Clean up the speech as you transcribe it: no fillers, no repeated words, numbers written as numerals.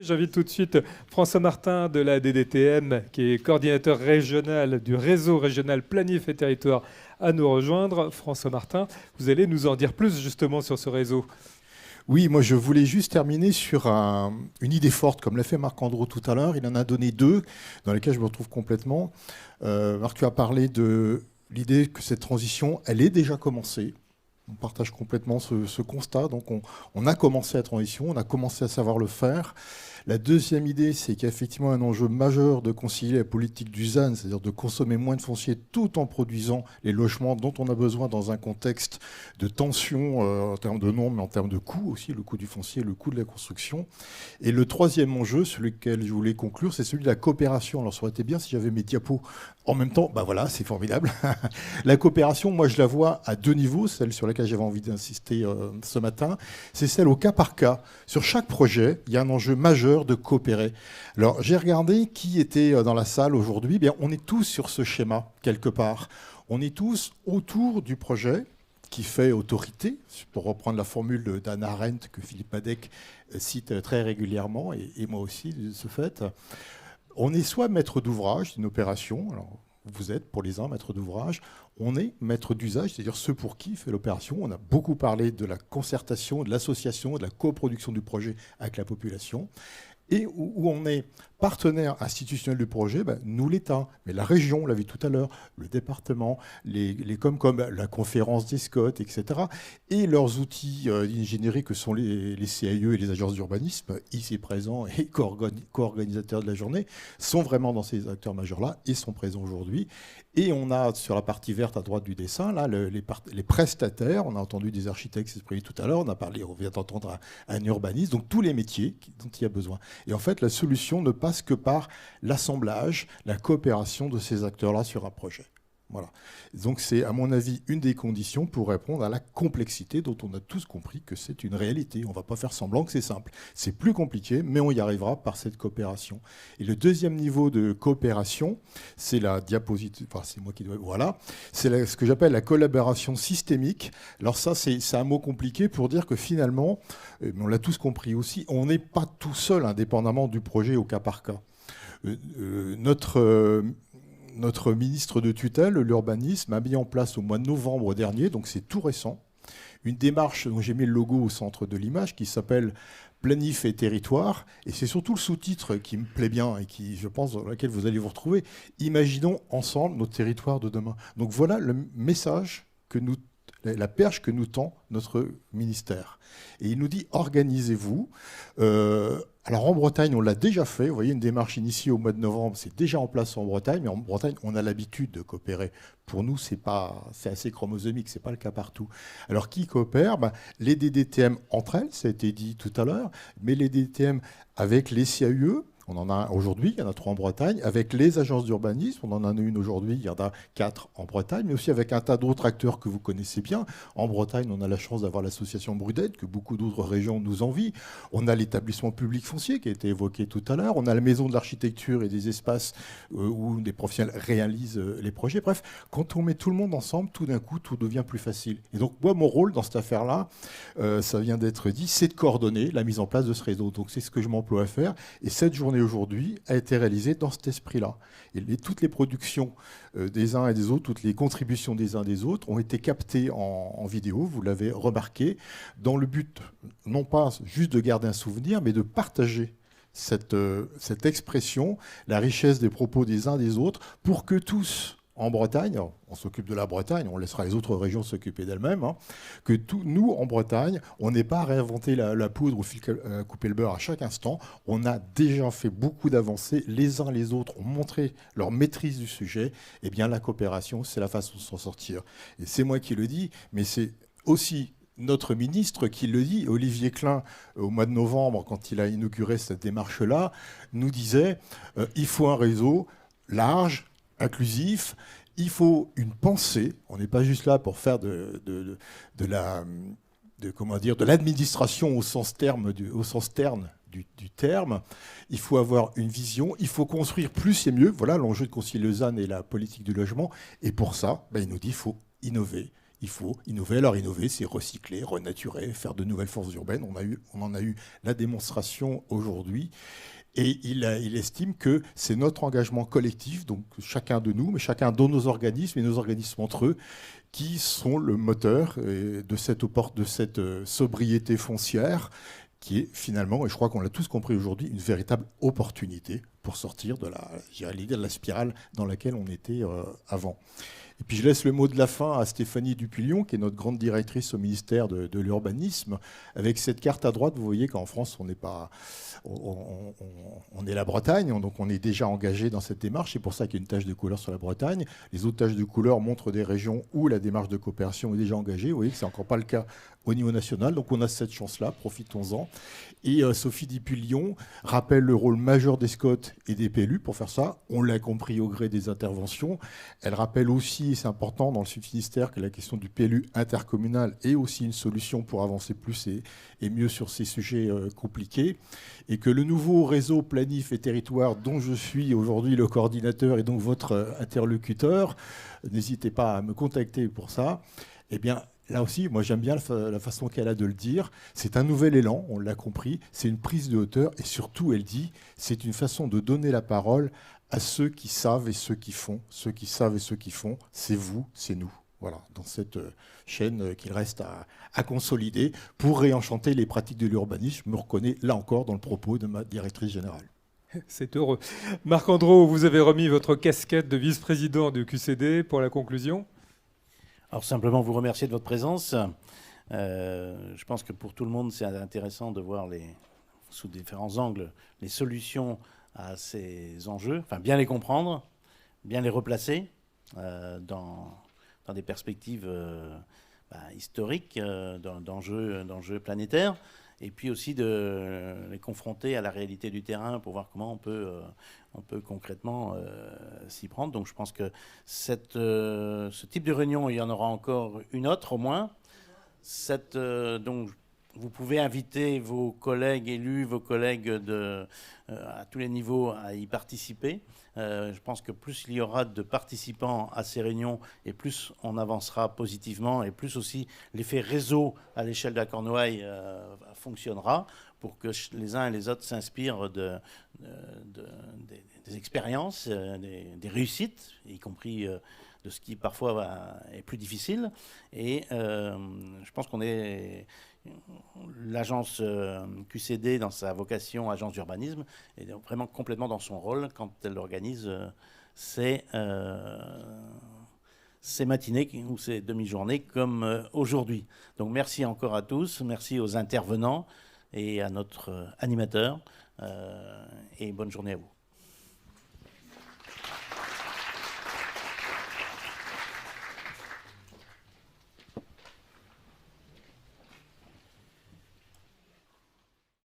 J'invite tout de suite François Martin de la DDTM, qui est coordinateur régional du réseau régional Planif et Territoire, à nous rejoindre. François Martin, vous allez nous en dire plus justement sur ce réseau. Oui, moi je voulais juste terminer sur une idée forte, comme l'a fait Marc Andreau tout à l'heure. Il en a donné deux, dans lesquelles je me retrouve complètement. Marc, tu as parlé de l'idée que cette transition, elle est déjà commencée. On partage complètement ce constat. Donc on a commencé la transition, on a commencé à savoir le faire. La deuxième idée, c'est qu'il y a effectivement un enjeu majeur de concilier la politique du ZAN, c'est-à-dire de consommer moins de foncier tout en produisant les logements dont on a besoin dans un contexte de tension en termes de nombre, mais en termes de coût aussi, le coût du foncier, le coût de la construction. Et le troisième enjeu, celui lequel je voulais conclure, c'est celui de la coopération. Alors ça aurait été bien si j'avais mes diapos en même temps. Ben voilà, c'est formidable. La coopération, moi je la vois à deux niveaux, celle sur laquelle j'avais envie d'insister ce matin, c'est celle au cas par cas. Sur chaque projet, il y a un enjeu majeur de coopérer. Alors, j'ai regardé qui était dans la salle aujourd'hui. Bien, on est tous sur ce schéma, quelque part. On est tous autour du projet qui fait autorité, pour reprendre la formule d'Hannah Arendt que Philippe Madec cite très régulièrement, et moi aussi, de ce fait. On est soit maître d'ouvrage d'une opération, alors vous êtes pour les uns maître d'ouvrage, on est maître d'usage, c'est-à-dire ceux pour qui fait l'opération. On a beaucoup parlé de la concertation, de l'association, de la coproduction du projet avec la population. Et où on est partenaire institutionnel du projet, ben, nous l'État, mais la région, on l'a vu tout à l'heure, le département, les comme la conférence des SCOT, etc. Et leurs outils d'ingénierie que sont les CAIE et les agences d'urbanisme, ici présents et co-organisateurs de la journée, sont vraiment dans ces acteurs majeurs-là et sont présents aujourd'hui. Et on a sur la partie verte à droite du dessin, là, les prestataires, on a entendu des architectes s'exprimer tout à l'heure, on vient d'entendre un urbaniste, donc tous les métiers dont il y a besoin. Et en fait, la solution ne passe que par l'assemblage, la coopération de ces acteurs-là sur un projet. Voilà. Donc c'est, à mon avis, une des conditions pour répondre à la complexité dont on a tous compris que c'est une réalité. On ne va pas faire semblant que c'est simple. C'est plus compliqué, mais on y arrivera par cette coopération. Et le deuxième niveau de coopération, c'est la diapositive, enfin c'est moi qui dois... Voilà. C'est ce que j'appelle la collaboration systémique. Alors ça, c'est un mot compliqué pour dire que finalement, on l'a tous compris aussi, on n'est pas tout seul indépendamment du projet au cas par cas. Notre ministre de tutelle, l'urbanisme, a mis en place au mois de novembre dernier, donc c'est tout récent, une démarche dont j'ai mis le logo au centre de l'image qui s'appelle Planif et Territoire. Et c'est surtout le sous-titre qui me plaît bien et qui, je pense, dans lequel vous allez vous retrouver. Imaginons ensemble nos territoires de demain. Donc voilà le message la perche que nous tend notre ministère. Et il nous dit, organisez-vous. Alors en Bretagne, on l'a déjà fait. Vous voyez, une démarche initiée au mois de novembre, c'est déjà en place en Bretagne. Mais en Bretagne, on a l'habitude de coopérer. Pour nous, c'est assez chromosomique, c'est pas le cas partout. Alors qui coopère? Les DDTM entre elles, ça a été dit tout à l'heure, mais les DDTM avec les CAUE. On en a aujourd'hui, il y en a 3 en Bretagne. Avec les agences d'urbanisme, on en a une aujourd'hui, il y en a 4 en Bretagne, mais aussi avec un tas d'autres acteurs que vous connaissez bien. En Bretagne, on a la chance d'avoir l'association Brudette, que beaucoup d'autres régions nous envient. On a l'établissement public foncier qui a été évoqué tout à l'heure. On a la maison de l'architecture et des espaces où des professionnels réalisent les projets. Bref, quand on met tout le monde ensemble, tout d'un coup, tout devient plus facile. Et donc, moi, mon rôle dans cette affaire-là, ça vient d'être dit, c'est de coordonner la mise en place de ce réseau. Donc, c'est ce que je m'emploie à faire. Et cette journée aujourd'hui a été réalisée dans cet esprit-là. Et toutes les productions des uns et des autres, toutes les contributions des uns et des autres ont été captées en vidéo, vous l'avez remarqué, dans le but, non pas juste de garder un souvenir, mais de partager cette expression, la richesse des propos des uns des autres, pour que tous, en Bretagne, on s'occupe de la Bretagne, on laissera les autres régions s'occuper d'elles-mêmes, que nous, en Bretagne, on n'est pas à réinventer la poudre ou couper le beurre à chaque instant. On a déjà fait beaucoup d'avancées. Les uns les autres ont montré leur maîtrise du sujet. Eh bien, la coopération, c'est la façon de s'en sortir. Et c'est moi qui le dis, mais c'est aussi notre ministre qui le dit, Olivier Klein, au mois de novembre, quand il a inauguré cette démarche-là, nous disait il faut un réseau large, inclusif, il faut une pensée. On n'est pas juste là pour faire de l'administration au sens terne du terme. Il faut avoir une vision, il faut construire plus et mieux. Voilà l'enjeu de concilier le ZAN et la politique du logement. Et pour ça, il nous dit qu'il faut innover. Il faut innover. Alors innover, c'est recycler, renaturer, faire de nouvelles forces urbaines. On en a eu la démonstration aujourd'hui. Et il estime que c'est notre engagement collectif, donc chacun de nous, mais chacun de nos organismes et nos organismes entre eux, qui sont le moteur de cette sobriété foncière, qui est finalement, et je crois qu'on l'a tous compris aujourd'hui, une véritable opportunité pour sortir de la spirale dans laquelle on était avant. Et puis je laisse le mot de la fin à Stéphanie Dupullion, qui est notre grande directrice au ministère de l'Urbanisme. Avec cette carte à droite, vous voyez qu'en France, on est la Bretagne, donc on est déjà engagé dans cette démarche. C'est pour ça qu'il y a une tache de couleur sur la Bretagne. Les autres taches de couleur montrent des régions où la démarche de coopération est déjà engagée. Vous voyez que ce n'est encore pas le cas au niveau national. Donc on a cette chance-là, profitons-en. Et Sophie Dupullion rappelle le rôle majeur des SCOT et des PLU pour faire ça. On l'a compris au gré des interventions. Elle rappelle aussi, et c'est important dans le Sud-Finistère, que la question du PLU intercommunal est aussi une solution pour avancer plus et mieux sur ces sujets compliqués. Et que le nouveau réseau Planif et Territoire, dont je suis aujourd'hui le coordinateur et donc votre interlocuteur, n'hésitez pas à me contacter pour ça. Eh bien, là aussi, moi j'aime bien la façon qu'elle a de le dire. C'est un nouvel élan, on l'a compris, c'est une prise de hauteur et surtout, elle dit, c'est une façon de donner la parole à ceux qui savent et ceux qui font. Ceux qui savent et ceux qui font, c'est vous, c'est nous. Voilà, dans cette chaîne qu'il reste à consolider pour réenchanter les pratiques de l'urbanisme. Je me reconnais là encore dans le propos de ma directrice générale. C'est heureux. Marc Andreau, vous avez remis votre casquette de vice-président du QCD pour la conclusion. Alors simplement vous remercier de votre présence. Je pense que pour tout le monde, c'est intéressant de voir sous différents angles les solutions à ces enjeux, enfin bien les comprendre, bien les replacer dans des perspectives historiques, d'enjeux planétaires, et puis aussi de les confronter à la réalité du terrain pour voir comment on peut concrètement s'y prendre. Donc je pense que ce type de réunion, il y en aura encore une autre au moins. Donc vous pouvez inviter vos collègues élus, vos collègues à tous les niveaux à y participer. Je pense que plus il y aura de participants à ces réunions et plus on avancera positivement et plus aussi l'effet réseau à l'échelle de la Cornouaille fonctionnera pour que les uns et les autres s'inspirent des expériences, des réussites, y compris de ce qui parfois est plus difficile. Et je pense qu'on est... L'agence QCD, dans sa vocation agence d'urbanisme, est vraiment complètement dans son rôle quand elle organise ces matinées ou ces demi-journées comme aujourd'hui. Donc merci encore à tous, merci aux intervenants et à notre animateur et bonne journée à vous.